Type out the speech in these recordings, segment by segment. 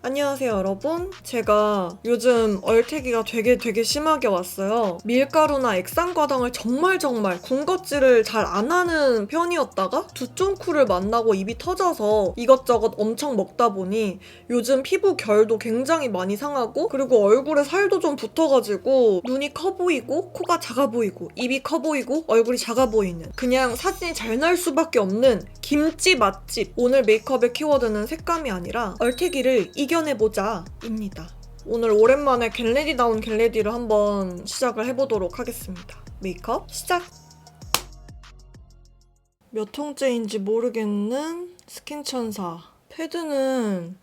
안녕하세요 여러분. 제가 요즘 얼태기가 되게 심하게 왔어요. 밀가루나 액상과당을 정말 군것질을 잘 안 하는 편이었다가 두쫑쿠를 만나고 입이 터져서 이것저것 엄청 먹다 보니 요즘 피부 결도 굉장히 많이 상하고, 그리고 얼굴에 살도 좀 붙어가지고 눈이 커 보이고 코가 작아 보이고 입이 커 보이고 얼굴이 작아 보이는, 그냥 사진이 잘 날 수밖에 없는 김치 맛집. 오늘 메이크업의 키워드는 색감이 아니라 얼태기를 이겨내보자 입니다. 오늘 오랜만에 겟레디다운 겟레디를 한번 시작을 해보도록 하겠습니다. 메이크업 시작! 몇 통째인지 모르겠는 스킨천사. 패드는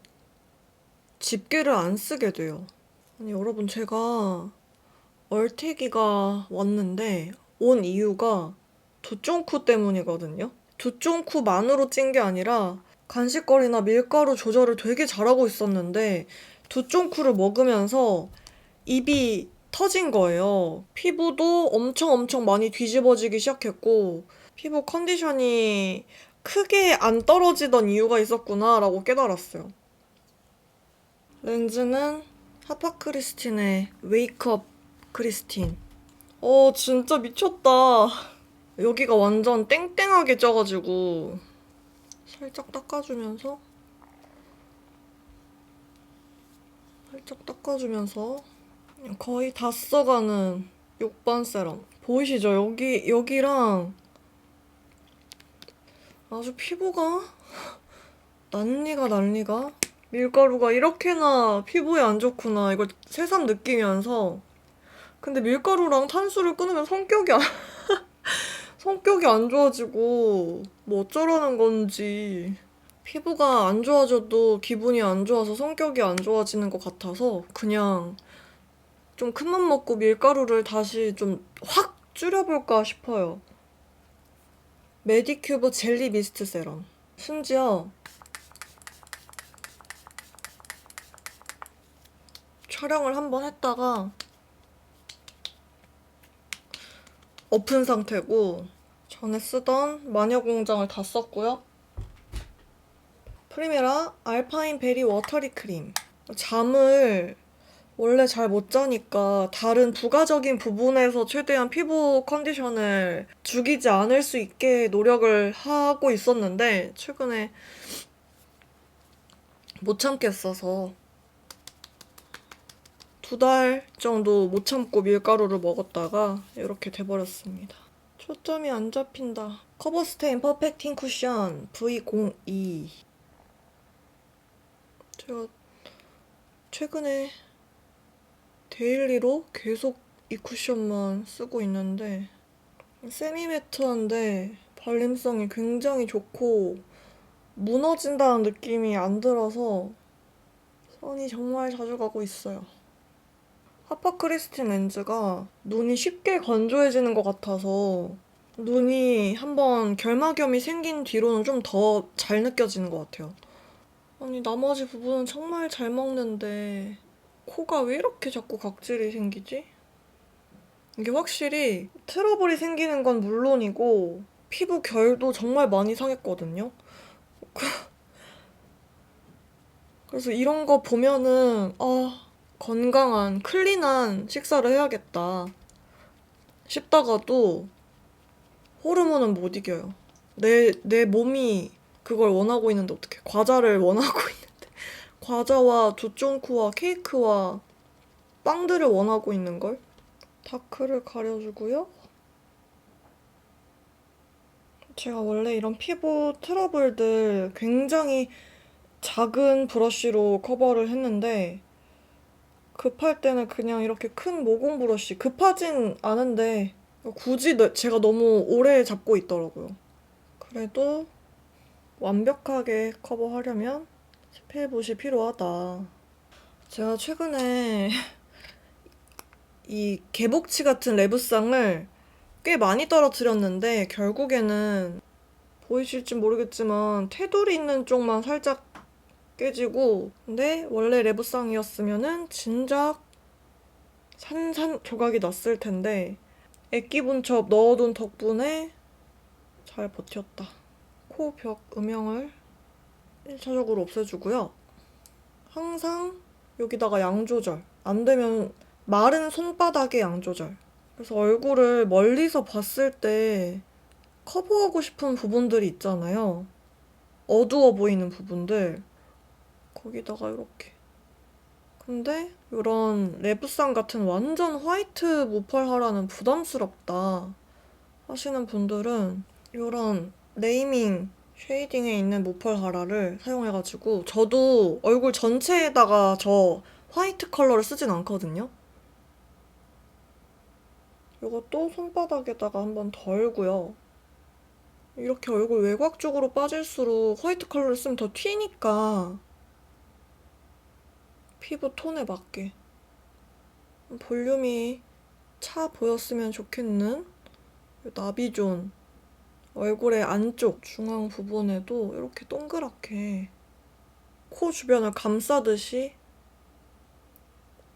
집게를 안 쓰게 돼요. 아니 여러분, 제가 얼태기가 왔는데 온 이유가 두쫑쿠 때문이거든요. 두쫑쿠만으로 찐 게 아니라 간식거리나 밀가루 조절을 되게 잘하고 있었는데 두쫑쿠를 먹으면서 입이 터진 거예요. 피부도 엄청 많이 뒤집어지기 시작했고, 피부 컨디션이 크게 안 떨어지던 이유가 있었구나 라고 깨달았어요. 렌즈는 하파크리스틴의 웨이크업 크리스틴. 진짜 미쳤다. 여기가 완전 땡땡하게 쪄가지고 살짝 닦아주면서 거의 다 써가는 6번 세럼. 보이시죠? 여기랑 아주 피부가 난리가. 밀가루가 이렇게나 피부에 안 좋구나 이걸 새삼 느끼면서, 근데 밀가루랑 탄수를 끊으면 성격이 안 좋아지고 뭐 어쩌라는 건지. 피부가 안 좋아져도 기분이 안 좋아서 성격이 안 좋아지는 것 같아서 그냥 좀 큰맘 먹고 밀가루를 다시 좀 확 줄여볼까 싶어요. 메디큐브 젤리 미스트 세럼. 심지어 촬영을 한번 했다가 엎은 상태고, 전에 쓰던 마녀공장을 다 썼고요. 프리메라 알파인 베리 워터리 크림. 잠을 원래 잘 못 자니까 다른 부가적인 부분에서 최대한 피부 컨디션을 죽이지 않을 수 있게 노력을 하고 있었는데 최근에 못 참겠어서 2달 정도 못 참고 밀가루를 먹었다가 이렇게 돼버렸습니다. 초점이 안 잡힌다. 커버스테인 퍼펙팅 쿠션 V02. 제가 최근에 데일리로 계속 이 쿠션만 쓰고 있는데 세미매트한데 발림성이 굉장히 좋고 무너진다는 느낌이 안 들어서 손이 정말 자주 가고 있어요. 하파크리스틴 렌즈가 눈이 쉽게 건조해지는 것 같아서 눈이 한번 결막염이 생긴 뒤로는 좀 더 잘 느껴지는 것 같아요. 아니 나머지 부분은 정말 잘 먹는데 코가 왜 이렇게 자꾸 각질이 생기지? 이게 확실히 트러블이 생기는 건 물론이고 피부 결도 정말 많이 상했거든요. 그래서 이런 거 보면은 건강한 클린한 식사를 해야겠다 싶다가도 호르몬은 못 이겨요. 내 몸이 그걸 원하고 있는데 어떡해. 과자를 원하고 있는데. 과자와 두쫑쿠와 케이크와 빵들을 원하고 있는걸? 다크를 가려주고요. 제가 원래 이런 피부 트러블들 굉장히 작은 브러쉬로 커버를 했는데 급할 때는 그냥 이렇게 큰 모공 브러쉬, 급하진 않은데 굳이 제가 너무 오래 잡고 있더라고요. 그래도 완벽하게 커버하려면 스펠봇이 필요하다. 제가 최근에 이 개복치 같은 레브상을 꽤 많이 떨어뜨렸는데 결국에는 보이실지 모르겠지만 테두리 있는 쪽만 살짝 깨지고, 근데 원래 레브상이었으면은 진작 산산조각이 났을 텐데 액기 분첩 넣어둔 덕분에 잘 버텼다. 코 벽 음영을 1차적으로 없애주고요. 항상 여기다가 양 조절. 안 되면 마른 손바닥에 양 조절. 그래서 얼굴을 멀리서 봤을 때 커버하고 싶은 부분들이 있잖아요. 어두워 보이는 부분들. 거기다가 이렇게. 근데 이런 레브상 같은 완전 화이트 모펄 하라는 부담스럽다 하시는 분들은 이런 네이밍 쉐이딩에 있는 모펄 하라를 사용해가지고 저도 얼굴 전체에다가 저 화이트 컬러를 쓰진 않거든요. 이것도 손바닥에다가 한번 덜고요. 이렇게 얼굴 외곽 쪽으로 빠질수록 화이트 컬러를 쓰면 더 튀니까 피부 톤에 맞게 볼륨이 차 보였으면 좋겠는 나비존 얼굴의 안쪽 중앙 부분에도 이렇게 동그랗게 코 주변을 감싸듯이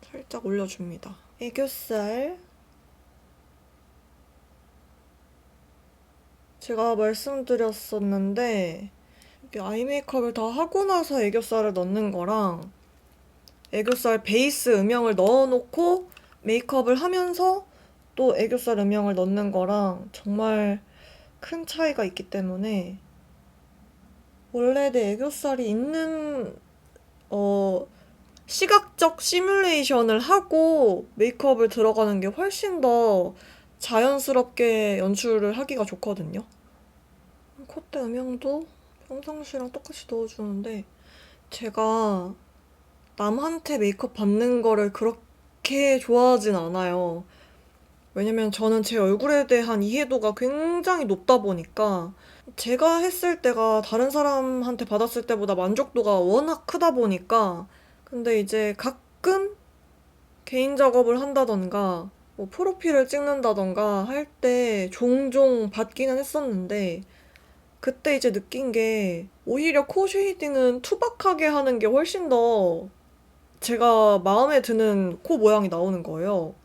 살짝 올려줍니다. 애교살 제가 말씀드렸었는데 이게 아이 메이크업을 다 하고 나서 애교살을 넣는 거랑 애교살 베이스 음영을 넣어놓고 메이크업을 하면서 또 애교살 음영을 넣는 거랑 정말 큰 차이가 있기 때문에 원래 내 애교살이 있는 시각적 시뮬레이션을 하고 메이크업을 들어가는 게 훨씬 더 자연스럽게 연출을 하기가 좋거든요. 콧대 음영도 평상시랑 똑같이 넣어주는데 제가 남한테 메이크업 받는 거를 그렇게 좋아하진 않아요. 왜냐면 저는 제 얼굴에 대한 이해도가 굉장히 높다 보니까 제가 했을 때가 다른 사람한테 받았을 때보다 만족도가 워낙 크다 보니까 근데 이제 가끔 개인 작업을 한다던가 뭐 프로필을 찍는다던가 할 때 종종 받기는 했었는데 그때 이제 느낀 게 오히려 코 쉐이딩은 투박하게 하는 게 훨씬 더 제가 마음에 드는 코 모양이 나오는 거예요.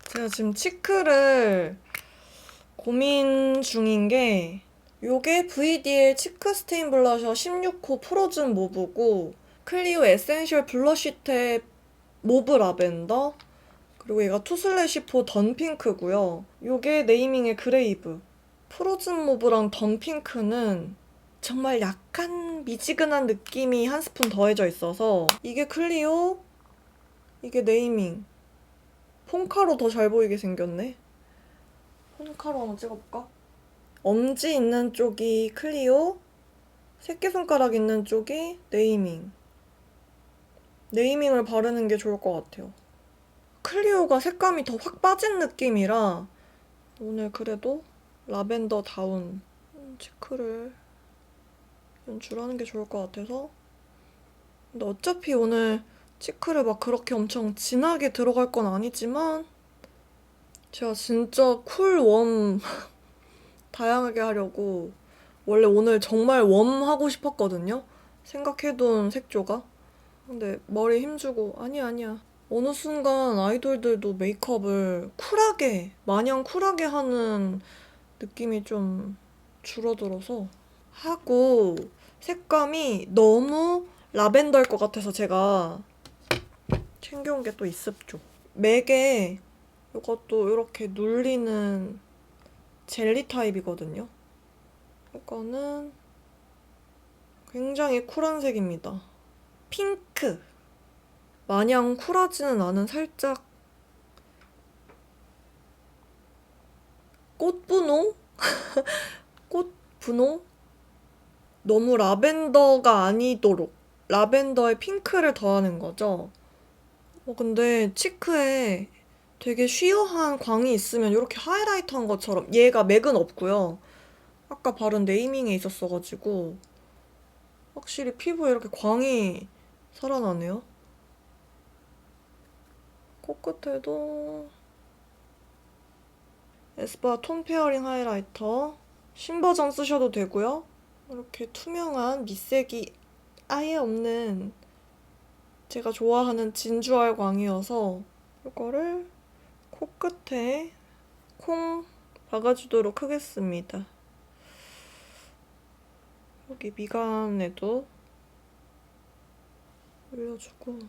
제가 지금 치크를 고민 중인 게 요게 VDL 치크 스테인 블러셔 16호 프로즌 모브고 클리오 에센셜 블러쉬 탭 모브 라벤더 그리고 얘가 투슬래시4 던 핑크고요. 요게 네이밍의 그레이브 프로즌 모브랑 던 핑크는 정말 약간 미지근한 느낌이 한 스푼 더해져 있어서 이게 클리오 이게 네이밍 폰카로 더 잘 보이게 생겼네. 폰카로 한번 찍어볼까? 엄지 있는 쪽이 클리오, 새끼손가락 있는 쪽이 네이밍. 네이밍을 바르는 게 좋을 것 같아요. 클리오가 색감이 더 확 빠진 느낌이라 오늘 그래도 라벤더 다운 치크를 연출하는 게 좋을 것 같아서 근데 어차피 오늘 치크를 막 그렇게 엄청 진하게 들어갈 건 아니지만 제가 진짜 쿨, 웜 다양하게 하려고 원래 오늘 정말 웜 하고 싶었거든요. 생각해둔 색조가. 근데 머리 힘주고 아니야. 어느 순간 아이돌들도 메이크업을 쿨하게 마냥 쿨하게 하는 느낌이 좀 줄어들어서 하고 색감이 너무 라벤더일 것 같아서 제가 챙겨온 게 또 있습죠. 맥에 이것도 이렇게 눌리는 젤리 타입이거든요. 이거는 굉장히 쿨한 색입니다. 핑크. 마냥 쿨하지는 않은 살짝 꽃분홍? 꽃분홍? 너무 라벤더가 아니도록 라벤더에 핑크를 더하는 거죠. 근데 치크에 되게 쉬어한 광이 있으면 이렇게 하이라이터 한 것처럼 얘가 맥은 없고요. 아까 바른 네이밍에 있었어가지고 확실히 피부에 이렇게 광이 살아나네요. 코끝에도 에스쁘아 톤 페어링 하이라이터 신버전 쓰셔도 되고요. 이렇게 투명한 밑색이 아예 없는 제가 좋아하는 진주알 광이어서 이거를 코끝에 콩 박아주도록 하겠습니다. 여기 미간에도 올려주고.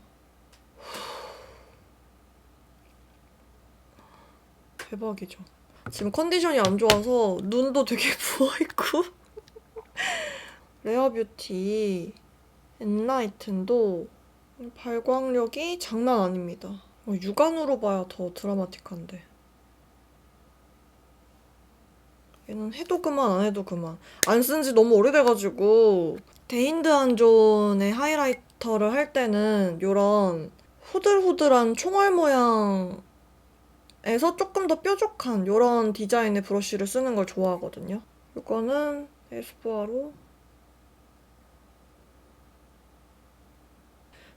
대박이죠. 지금 컨디션이 안 좋아서 눈도 되게 부어있고. 레어뷰티 엔라이튼도 발광력이 장난 아닙니다. 육안으로 봐야 더 드라마틱한데. 얘는 해도 그만 안 해도 그만. 안 쓴 지 너무 오래돼가지고 데인드 안존의 하이라이터를 할 때는 요런 후들후들한 총알 모양에서 조금 더 뾰족한 요런 디자인의 브러쉬를 쓰는 걸 좋아하거든요. 이거는 에스쁘아로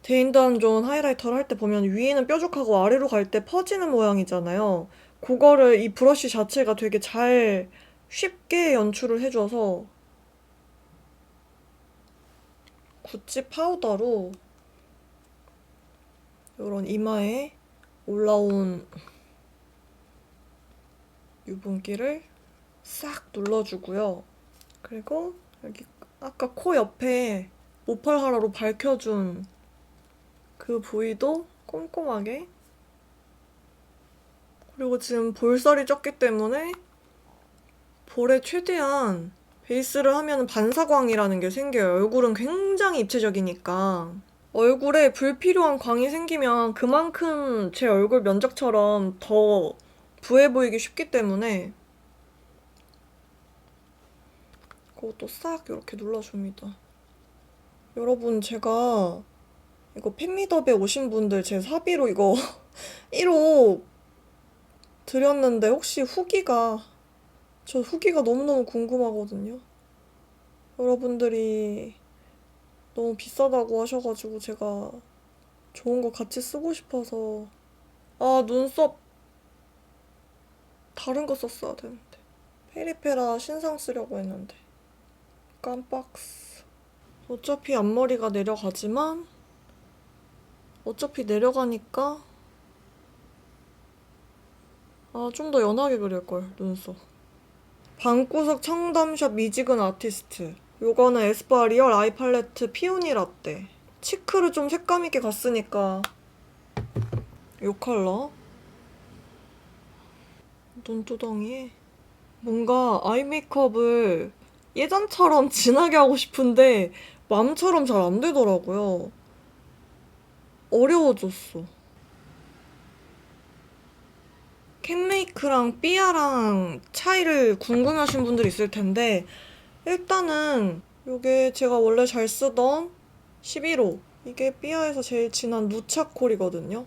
데인드 안존 하이라이터를 할 때 보면 위에는 뾰족하고 아래로 갈 때 퍼지는 모양이잖아요. 그거를 이 브러쉬 자체가 되게 잘 쉽게 연출을 해줘서 구찌 파우더로 이런 이마에 올라온 유분기를 싹 눌러주고요. 그리고 여기 아까 코 옆에 모펄 하라로 밝혀준 그 부위도 꼼꼼하게. 그리고 지금 볼살이 쪘기 때문에 볼에 최대한 베이스를 하면 반사광이라는 게 생겨요. 얼굴은 굉장히 입체적이니까. 얼굴에 불필요한 광이 생기면 그만큼 제 얼굴 면적처럼 더 부해 보이기 쉽기 때문에 그것도 싹 이렇게 눌러줍니다. 여러분, 제가 이거 팬미더에 오신 분들 제 사비로 이거 1호 드렸는데 혹시 저 후기가 너무너무 궁금하거든요. 여러분들이 너무 비싸다고 하셔가지고 제가 좋은 거 같이 쓰고 싶어서. 눈썹 다른 거 썼어야 되는데. 페리페라 신상 쓰려고 했는데 깜빡스. 어차피 앞머리가 내려가지만 어차피 내려가니까 좀 더 연하게 그릴걸, 눈썹. 방구석 청담샵 미지근 아티스트. 요거는 에스쁘아 리얼 아이 팔레트 피오니 라떼. 치크를 좀 색감 있게 갔으니까 요 컬러. 눈두덩이에 뭔가 아이 메이크업을 예전처럼 진하게 하고 싶은데 마음처럼 잘 안 되더라고요. 어려워졌어. 캔메이크랑 삐아랑 차이를 궁금해하신 분들이 있을 텐데, 일단은 요게 제가 원래 잘 쓰던 11호, 이게 삐아에서 제일 진한 누차콜이거든요.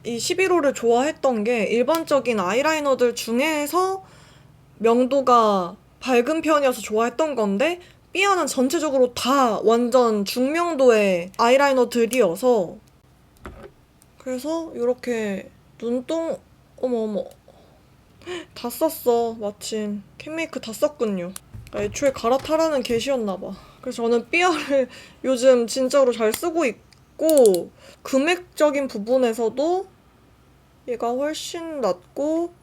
이 11호를 좋아했던 게 일반적인 아이라이너들 중에서 명도가 밝은 편이어서 좋아했던 건데, 삐아는 전체적으로 다 완전 중명도의 아이라이너들이어서. 그래서 이렇게 눈동, 어머 다 썼어. 마침 캔메이크 다 썼군요. 애초에 갈아타라는 게시였나봐. 그래서 저는 삐아를 요즘 진짜로 잘 쓰고 있고, 금액적인 부분에서도 얘가 훨씬 낫고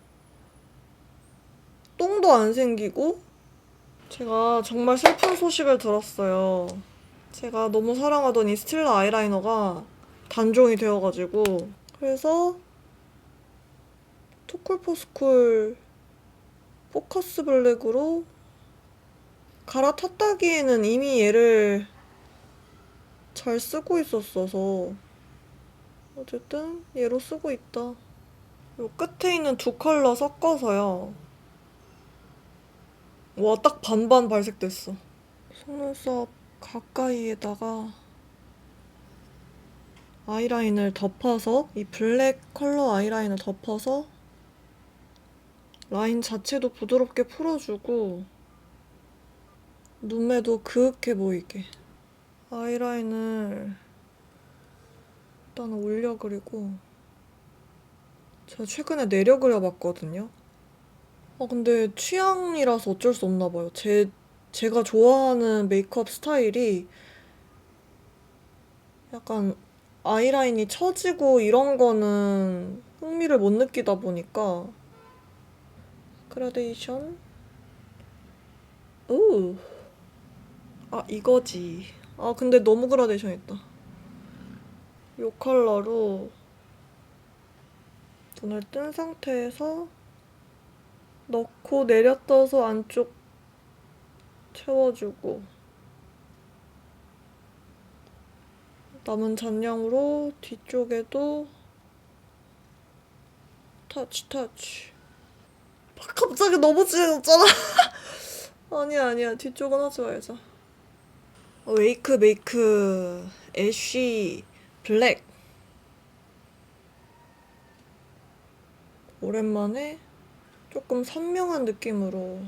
똥도 안 생기고. 제가 정말 슬픈 소식을 들었어요. 제가 너무 사랑하던 이 스틸라 아이라이너가 단종이 되어가지고. 그래서 토쿨포스쿨 포커스 블랙으로 갈아탔다기에는 이미 얘를 잘 쓰고 있었어서 어쨌든 얘로 쓰고 있다. 요 끝에 있는 두 컬러 섞어서요. 와, 딱 반반 발색됐어. 속눈썹 가까이에다가 아이라인을 덮어서, 이 블랙 컬러 아이라인을 덮어서 라인 자체도 부드럽게 풀어주고 눈매도 그윽해 보이게 아이라인을 일단 올려 그리고. 제가 최근에 내려 그려봤거든요. 근데 취향이라서 어쩔 수 없나 봐요. 제가 좋아하는 메이크업 스타일이 약간 아이라인이 처지고 이런 거는 흥미를 못 느끼다 보니까. 그라데이션. 오. 이거지. 아 근데 너무 그라데이션 있다. 이 컬러로 눈을 뜬 상태에서 넣고 내려떠서 안쪽 채워주고 남은 잔량으로 뒤쪽에도 터치. 갑자기 너무 진해졌잖아. 아니야 뒤쪽은 하지 말자. 웨이크 메이크 애쉬 블랙. 오랜만에 조금 선명한 느낌으로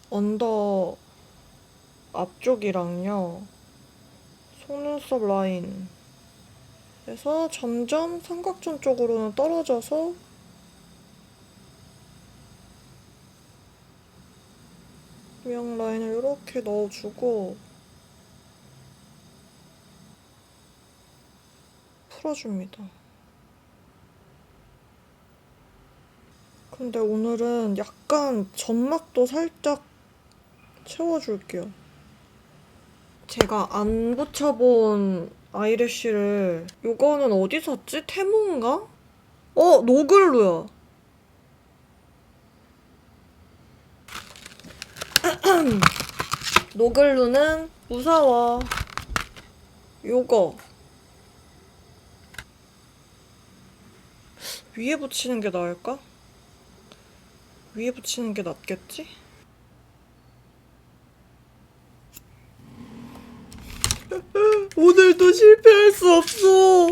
언더 앞쪽이랑요 속눈썹 라인에서 점점 삼각존 쪽으로는 떨어져서 명 라인을 이렇게 넣어주고 풀어줍니다. 근데 오늘은 약간 점막도 살짝 채워줄게요. 제가 안 붙여본 아이래쉬를 이거는 어디 샀지? 테무인가? 노글루야. 노글루는 무서워. 요거 위에 붙이는 게 나을까? 위에 붙이는 게 낫겠지? 오늘도 실패할 수 없어.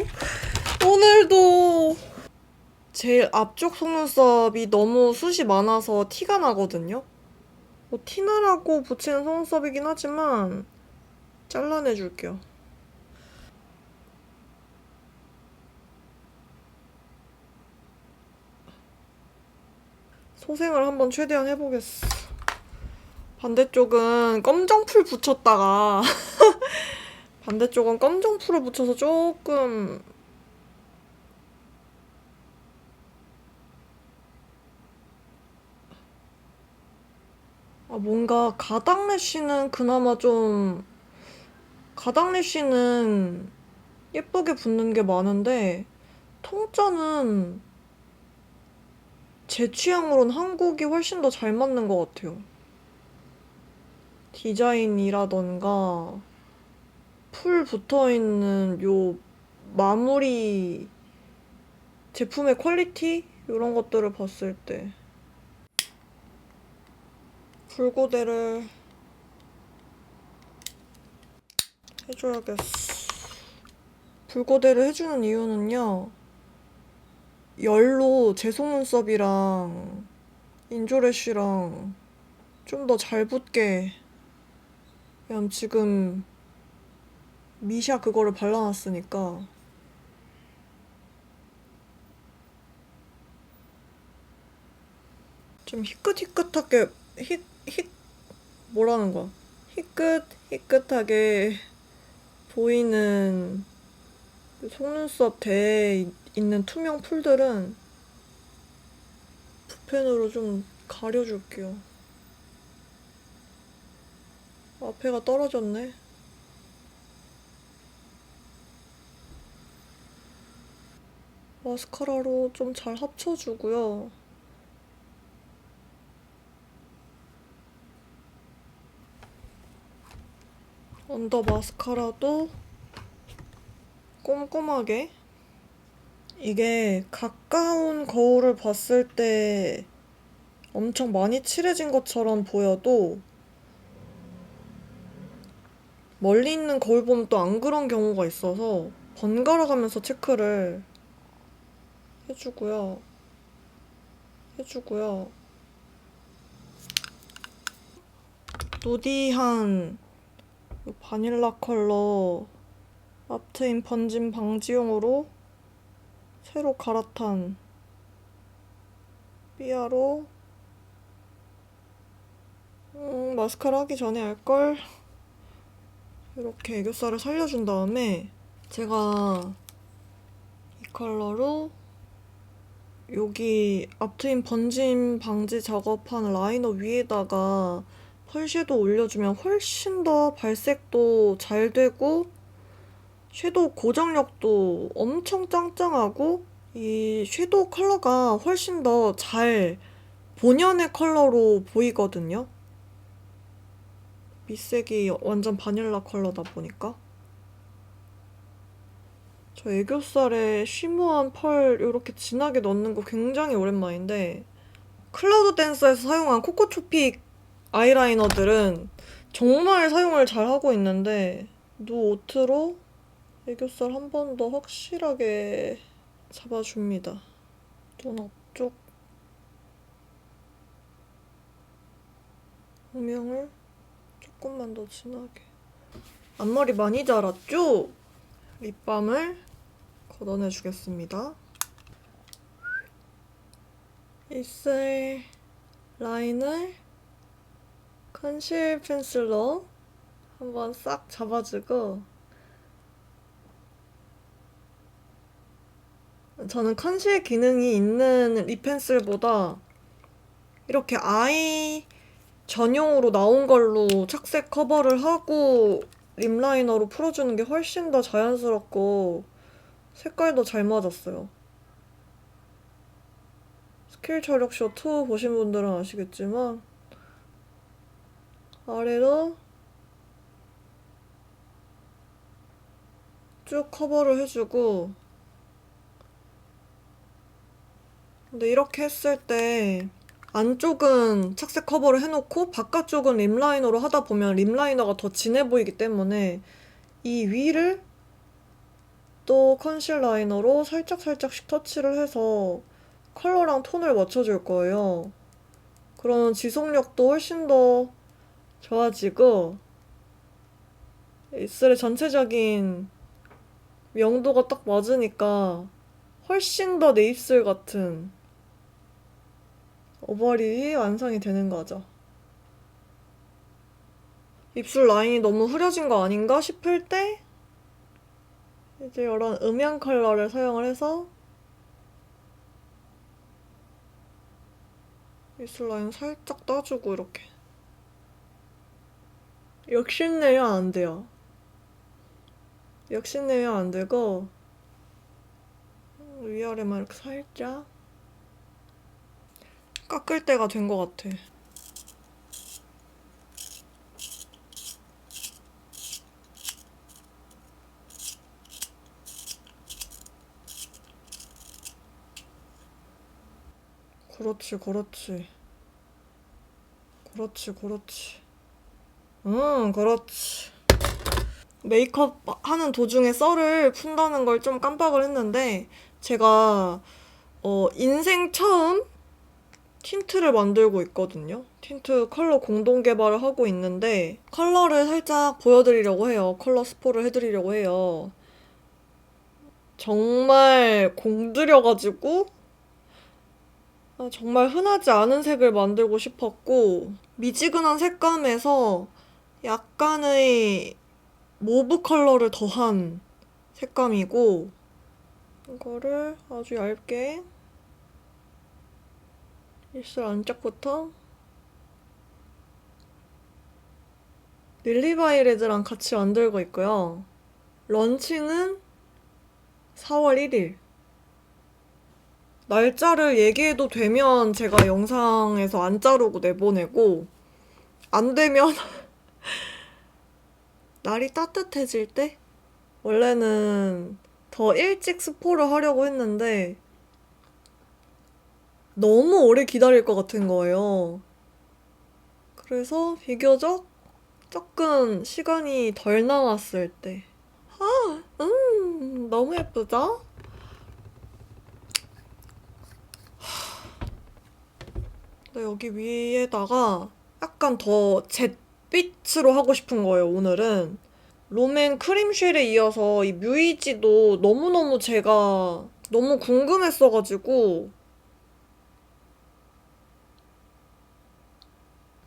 오늘도 제일 앞쪽 속눈썹이 너무 숱이 많아서 티가 나거든요. 뭐 티나라고 붙이는 속눈썹이긴 하지만 잘라내줄게요. 소생을 한번 최대한 해보겠어. 반대쪽은 검정풀 붙였다가 반대쪽은 검정풀을 붙여서 조금 뭔가 가닥 래쉬는 그나마 좀 가닥 래쉬는 예쁘게 붙는 게 많은데 통짜는 제 취향으로는 한국이 훨씬 더 잘 맞는 것 같아요. 디자인이라던가 풀 붙어있는 요 마무리 제품의 퀄리티? 이런 것들을 봤을 때 붉고대를 해줘야겠어. 붉고대를 해주는 이유는요, 열로 제 속눈썹이랑 인조래쉬랑 좀 더 잘 붙게. 그냥 지금 미샤 그거를 발라놨으니까 좀 희끗희끗하게 뭐라는 거야? 희끗희끗하게 보이는 속눈썹 대에 있는 투명 풀들은 붓펜으로 좀 가려줄게요. 앞에가 떨어졌네. 마스카라로 좀 잘 합쳐주고요. 언더 마스카라도 꼼꼼하게. 이게 가까운 거울을 봤을 때 엄청 많이 칠해진 것처럼 보여도 멀리 있는 거울 보면 또 안 그런 경우가 있어서 번갈아 가면서 체크를 해주고요. 누디한 바닐라 컬러 앞트임 번짐 방지용으로 새로 갈아탄 삐아로 마스카라 하기 전에 알걸? 이렇게 애교살을 살려준 다음에 제가 이 컬러로 여기 앞트임 번짐 방지 작업한 라이너 위에다가 펄 섀도우 올려주면 훨씬 더 발색도 잘 되고 섀도우 고정력도 엄청 짱짱하고 이 섀도우 컬러가 훨씬 더 잘 본연의 컬러로 보이거든요. 밑색이 완전 바닐라 컬러다 보니까. 저 애교살에 쉬머한 펄 이렇게 진하게 넣는 거 굉장히 오랜만인데 클라우드 댄서에서 사용한 코코초픽 아이라이너들은 정말 사용을 잘 하고 있는데 누오트로 애교살 한 번 더 확실하게 잡아줍니다. 눈 앞쪽 음영을 조금만 더 진하게. 앞머리 많이 자랐죠? 립밤을 걷어내주겠습니다. 입술 라인을 컨실 펜슬로 한번 싹 잡아주고, 저는 컨실 기능이 있는 립 펜슬보다 이렇게 아이 전용으로 나온 걸로 착색 커버를 하고 립 라이너로 풀어주는 게 훨씬 더 자연스럽고 색깔도 잘 맞았어요. 스킬 저력쇼 2 보신 분들은 아시겠지만 아래로 쭉 커버를 해주고, 근데 이렇게 했을 때 안쪽은 착색 커버를 해놓고 바깥쪽은 립 라이너로 하다 보면 립 라이너가 더 진해 보이기 때문에 이 위를 또 컨실 라이너로 살짝살짝씩 터치를 해서 컬러랑 톤을 맞춰줄 거예요. 그러면 지속력도 훨씬 더 좋아지고 입술의 전체적인 명도가 딱 맞으니까 훨씬 더 내 입술 같은 오버립이 완성이 되는 거죠. 입술 라인이 너무 흐려진 거 아닌가 싶을 때 이제 이런 음영 컬러를 사용을 해서 입술 라인 살짝 따주고 이렇게. 욕심내면 안 돼요. 욕심내면 안 되고 위아래만 이렇게 살짝 깎을 때가 된 것 같아. 그렇지, 그렇지. 그렇지, 그렇지. 그렇지. 메이크업 하는 도중에 썰을 푼다는 걸 좀 깜빡을 했는데 제가 인생 처음 틴트를 만들고 있거든요. 틴트 컬러 공동 개발을 하고 있는데 컬러를 살짝 보여드리려고 해요. 컬러 스포를 해드리려고 해요. 정말 공들여가지고 정말 흔하지 않은 색을 만들고 싶었고 미지근한 색감에서 약간의 모브 컬러를 더한 색감이고 이거를 아주 얇게 입술 안쪽부터 릴리바이레드랑 같이 만들고 있고요. 런칭은 4월 1일. 날짜를 얘기해도 되면 제가 영상에서 안 자르고 내보내고 안 되면 날이 따뜻해질 때? 원래는 더 일찍 스포를 하려고 했는데 너무 오래 기다릴 것 같은 거예요. 그래서 비교적 조금 시간이 덜 남았을 때. 너무 예쁘죠? 근데 여기 위에다가 약간 더 잿빛으로 하고 싶은 거예요, 오늘은. 롬앤 크림쉘에 이어서 이 뮤이지도 너무너무 제가 너무 궁금했어가지고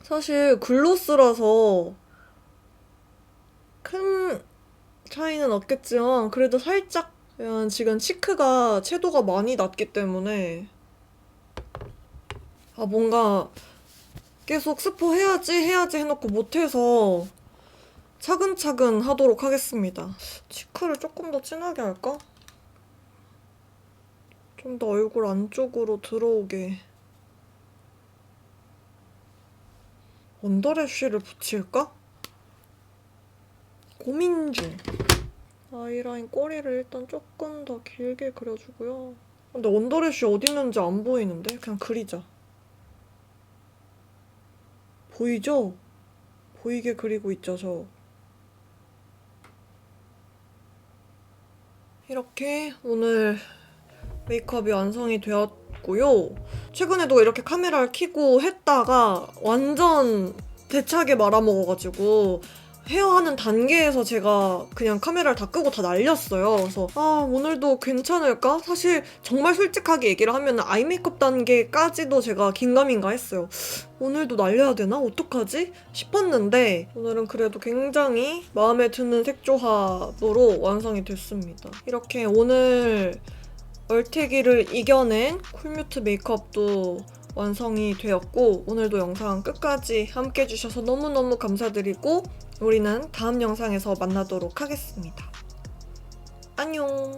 사실 글로스라서 큰 차이는 없겠지만 그래도 살짝 지금 치크가 채도가 많이 낮기 때문에 뭔가 계속 스포 해야지 해놓고 못해서 차근차근 하도록 하겠습니다. 치크를 조금 더 진하게 할까? 좀 더 얼굴 안쪽으로 들어오게. 언더래쉬를 붙일까? 고민 중. 아이라인 꼬리를 일단 조금 더 길게 그려주고요. 근데 언더래쉬 어디 있는지 안 보이는데? 그냥 그리자. 보이죠? 보이게 그리고 있죠, 저. 이렇게 오늘 메이크업이 완성이 되었고요. 최근에도 이렇게 카메라를 켜고 했다가 완전 대차게 말아먹어가지고 헤어하는 단계에서 제가 그냥 카메라를 다 끄고 다 날렸어요. 그래서 오늘도 괜찮을까? 사실 정말 솔직하게 얘기를 하면 아이 메이크업 단계까지도 제가 긴가민가 했어요. 오늘도 날려야 되나? 어떡하지? 싶었는데 오늘은 그래도 굉장히 마음에 드는 색조합으로 완성이 됐습니다. 이렇게 오늘 얼태기를 이겨낸 쿨뮤트 메이크업도 완성이 되었고 오늘도 영상 끝까지 함께 해주셔서 너무너무 감사드리고 우리는 다음 영상에서 만나도록 하겠습니다. 안녕.